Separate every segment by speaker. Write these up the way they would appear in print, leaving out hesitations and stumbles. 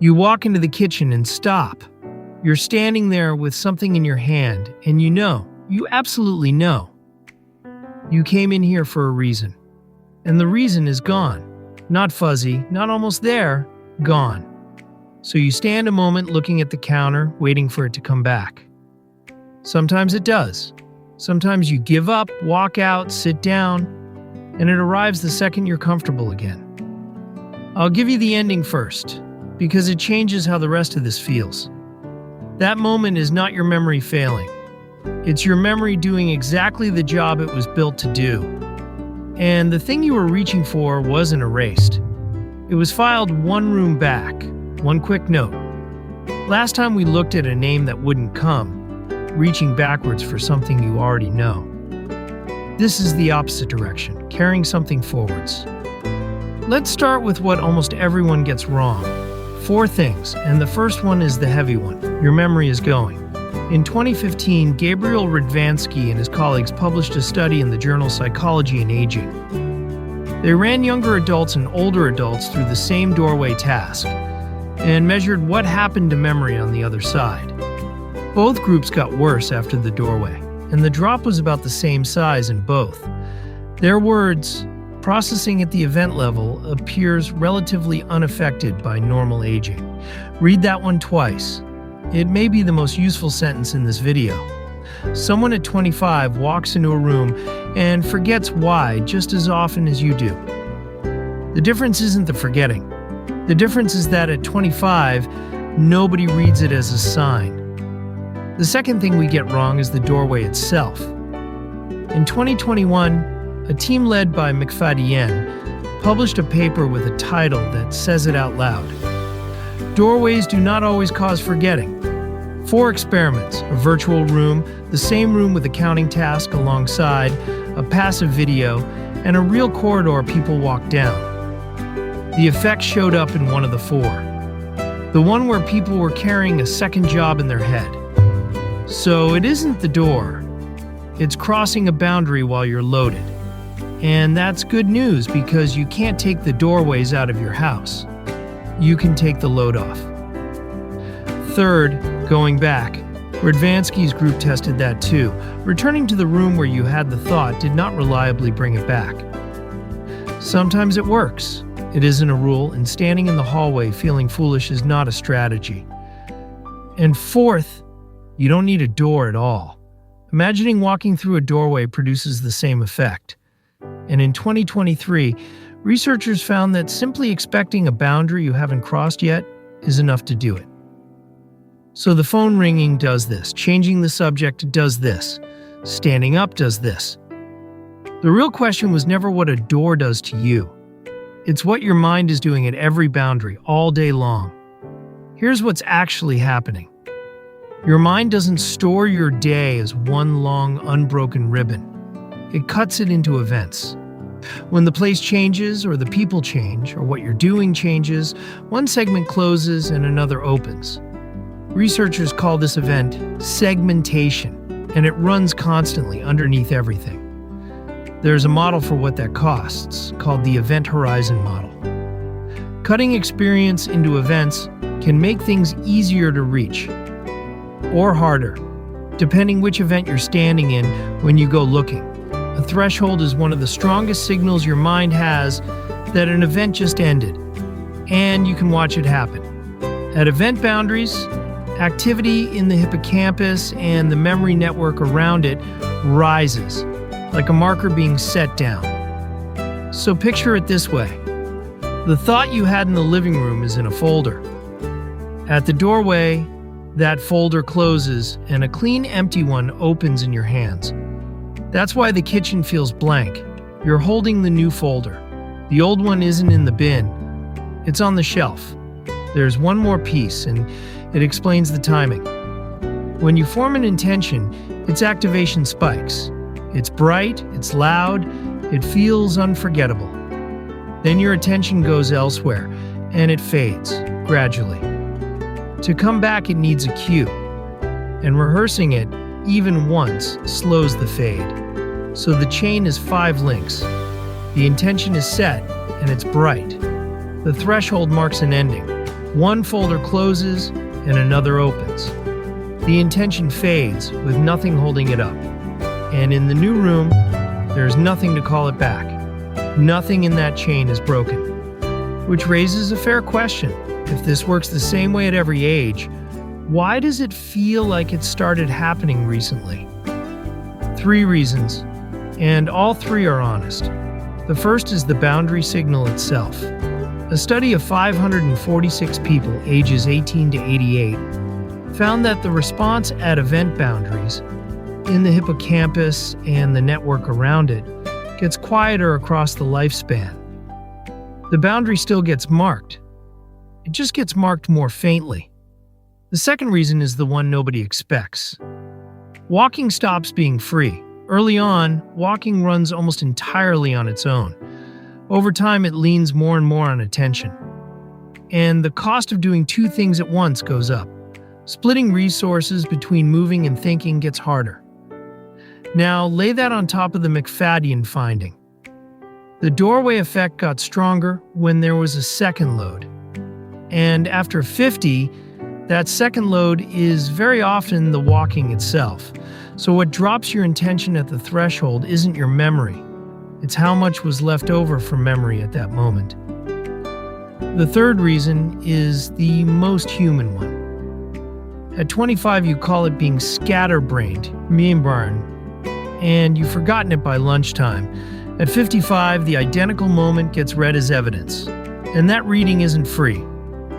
Speaker 1: You walk into the kitchen and stop. You're standing there with something in your hand, and you absolutely know. You came in here for a reason. And the reason is gone. Not fuzzy, not almost there, gone. So you stand a moment looking at the counter, waiting for it to come back. Sometimes it does. Sometimes you give up, walk out, sit down, and it arrives the second you're comfortable again. I'll give you the ending first, because it changes how the rest of this feels. That moment is not your memory failing. It's your memory doing exactly the job it was built to do. And the thing you were reaching for wasn't erased. It was filed one room back. One quick note. Last time we looked at a name that wouldn't come, reaching backwards for something you already know. This is the opposite direction, carrying something forwards. Let's start with what almost everyone gets wrong. 4 things, and the first one is the heavy one. Your memory is going. In 2015, Gabriel Radvansky and his colleagues published a study in the journal Psychology and Aging. They ran younger adults and older adults through the same doorway task and measured what happened to memory on the other side. Both groups got worse after the doorway, and the drop was about the same size in both. Their words, processing at the event level appears relatively unaffected by normal aging. Read that one twice. It may be the most useful sentence in this video. Someone at 25 walks into a room and forgets why just as often as you do. The difference isn't the forgetting. The difference is that at 25, nobody reads it as a sign. The second thing we get wrong is the doorway itself. In 2021, a team led by McFadyen published a paper with a title that says it out loud. Doorways do not always cause forgetting. 4 experiments, a virtual room, the same room with a counting task alongside, a passive video, and a real corridor people walk down. The effect showed up in one of the 4. The one where people were carrying a second job in their head. So it isn't the door. It's crossing a boundary while you're loaded. And that's good news because you can't take the doorways out of your house. You can take the load off. Third, going back. Radvansky's group tested that too. Returning to the room where you had the thought did not reliably bring it back. Sometimes it works. It isn't a rule, and standing in the hallway feeling foolish is not a strategy. And fourth, you don't need a door at all. Imagining walking through a doorway produces the same effect. And in 2023, researchers found that simply expecting a boundary you haven't crossed yet is enough to do it. So the phone ringing does this, changing the subject does this, standing up does this. The real question was never what a door does to you. It's what your mind is doing at every boundary, all day long. Here's what's actually happening. Your mind doesn't store your day as one long, unbroken ribbon. It cuts it into events. When the place changes, or the people change, or what you're doing changes, one segment closes and another opens. Researchers call this event segmentation, and it runs constantly underneath everything. There's a model for what that costs, called the event horizon model. Cutting experience into events can make things easier to reach, or harder, depending which event you're standing in when you go looking. A threshold is one of the strongest signals your mind has that an event just ended, and you can watch it happen. At event boundaries, activity in the hippocampus and the memory network around it rises, like a marker being set down. So picture it this way. The thought you had in the living room is in a folder. At the doorway, that folder closes and a clean, empty one opens in your hands. That's why the kitchen feels blank. You're holding the new folder. The old one isn't in the bin. It's on the shelf. There's one more piece, and it explains the timing. When you form an intention, its activation spikes. It's bright, it's loud, it feels unforgettable. Then your attention goes elsewhere, and it fades, gradually. To come back, it needs a cue. And rehearsing it, even once, slows the fade. So the chain is 5 links. The intention is set, and it's bright. The threshold marks an ending. One folder closes and another opens. The intention fades with nothing holding it up. And in the new room, there's nothing to call it back. Nothing in that chain is broken. Which raises a fair question. If this works the same way at every age, why does it feel like it started happening recently? 3 reasons, and all 3 are honest. The first is the boundary signal itself. A study of 546 people ages 18 to 88 found that the response at event boundaries in the hippocampus and the network around it gets quieter across the lifespan. The boundary still gets marked. It just gets marked more faintly. The second reason is the one nobody expects. Walking stops being free. Early on, walking runs almost entirely on its own. Over time, it leans more and more on attention. And the cost of doing 2 things at once goes up. Splitting resources between moving and thinking gets harder. Now, lay that on top of the McFadden finding. The doorway effect got stronger when there was a second load. And after 50, that second load is very often the walking itself. So what drops your intention at the threshold isn't your memory. It's how much was left over from memory at that moment. The third reason is the most human one. At 25, you call it being scatterbrained, and you've forgotten it by lunchtime. At 55, the identical moment gets read as evidence. And that reading isn't free.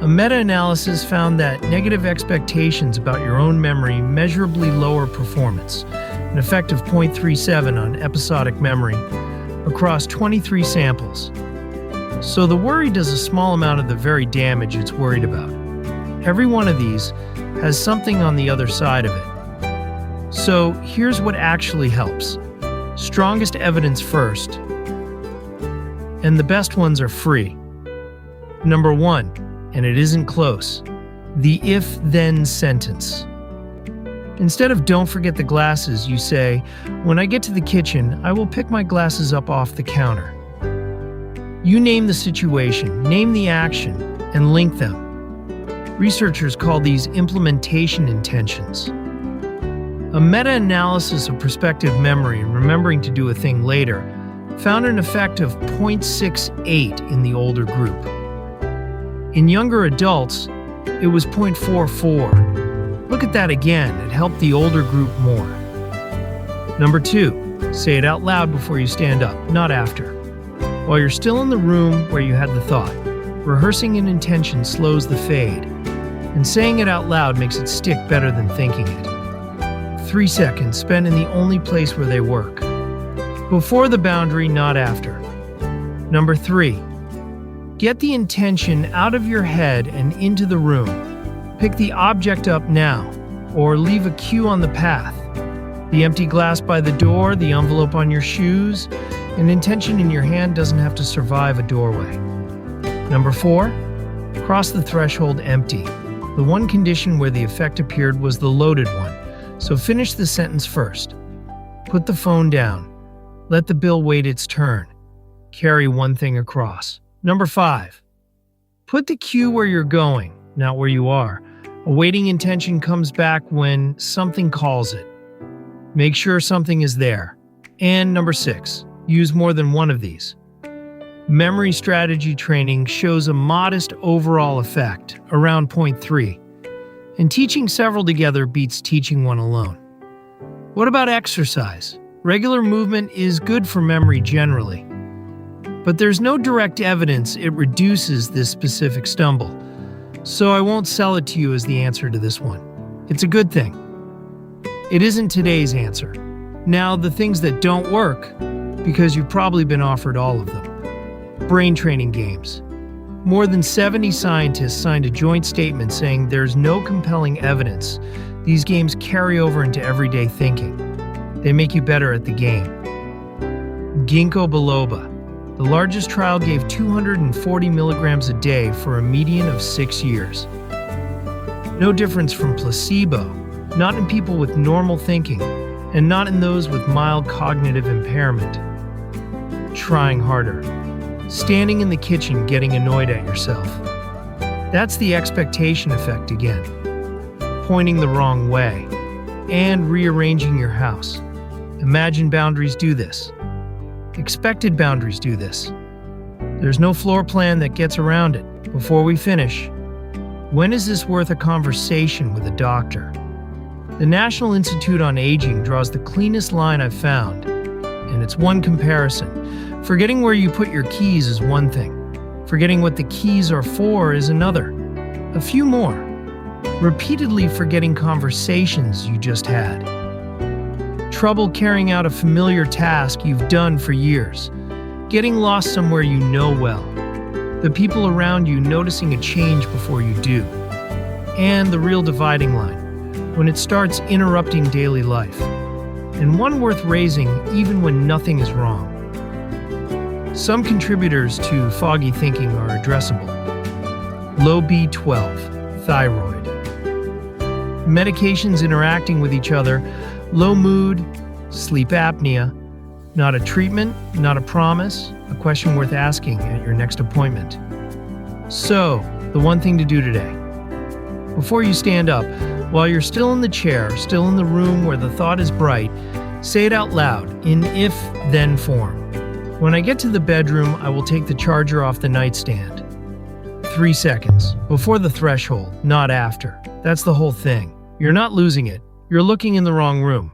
Speaker 1: A meta-analysis found that negative expectations about your own memory measurably lower performance, an effect of 0.37 on episodic memory, across 23 samples. So the worry does a small amount of the very damage it's worried about. Every one of these has something on the other side of it. So here's what actually helps. Strongest evidence first, and the best ones are free. Number 1, and it isn't close, the if-then sentence. Instead of "don't forget the glasses," you say, "When I get to the kitchen, I will pick my glasses up off the counter." You name the situation, name the action, and link them. Researchers call these implementation intentions. A meta-analysis of prospective memory and remembering to do a thing later found an effect of 0.68 in the older group. In younger adults, it was 0.44. Look at that again, it helped the older group more. Number 2, say it out loud before you stand up, not after. While you're still in the room where you had the thought, rehearsing an intention slows the fade, and saying it out loud makes it stick better than thinking it. 3 seconds spent in the only place where they work. Before the boundary, not after. Number 3, get the intention out of your head and into the room. Pick the object up now, or leave a cue on the path. The empty glass by the door, the envelope on your shoes. An intention in your hand doesn't have to survive a doorway. Number 4, cross the threshold empty. The one condition where the effect appeared was the loaded one, so finish the sentence first. Put the phone down. Let the bill wait its turn. Carry one thing across. Number 5, put the cue where you're going, not where you are. A waiting intention comes back when something calls it. Make sure something is there. And number 6, use more than one of these. Memory strategy training shows a modest overall effect, around 0.3. And teaching several together beats teaching one alone. What about exercise? Regular movement is good for memory generally. But there's no direct evidence it reduces this specific stumble. So I won't sell it to you as the answer to this one. It's a good thing. It isn't today's answer. Now, the things that don't work, because you've probably been offered all of them. Brain training games. More than 70 scientists signed a joint statement saying there's no compelling evidence these games carry over into everyday thinking. They make you better at the game. Ginkgo biloba. The largest trial gave 240 milligrams a day for a median of 6 years. No difference from placebo, not in people with normal thinking, and not in those with mild cognitive impairment. Trying harder. Standing in the kitchen getting annoyed at yourself. That's the expectation effect again. Pointing the wrong way and rearranging your house. Imagined boundaries do this. Expected boundaries do this. There's no floor plan that gets around it. Before we finish, when is this worth a conversation with a doctor? The National Institute on Aging draws the cleanest line I've found, and it's one comparison. Forgetting where you put your keys is one thing. Forgetting what the keys are for is another. A few more. Repeatedly forgetting conversations you just had. Trouble carrying out a familiar task you've done for years. Getting lost somewhere you know well. The people around you noticing a change before you do. And the real dividing line, when it starts interrupting daily life. And one worth raising even when nothing is wrong. Some contributors to foggy thinking are addressable. Low B12, thyroid. Medications interacting with each other, low mood, sleep apnea. Not a treatment, not a promise, a question worth asking at your next appointment. So, the one thing to do today. Before you stand up, while you're still in the chair, still in the room where the thought is bright, say it out loud in if-then form. When I get to the bedroom, I will take the charger off the nightstand. 3 seconds. Before the threshold, not after. That's the whole thing. You're not losing it. You're looking in the wrong room.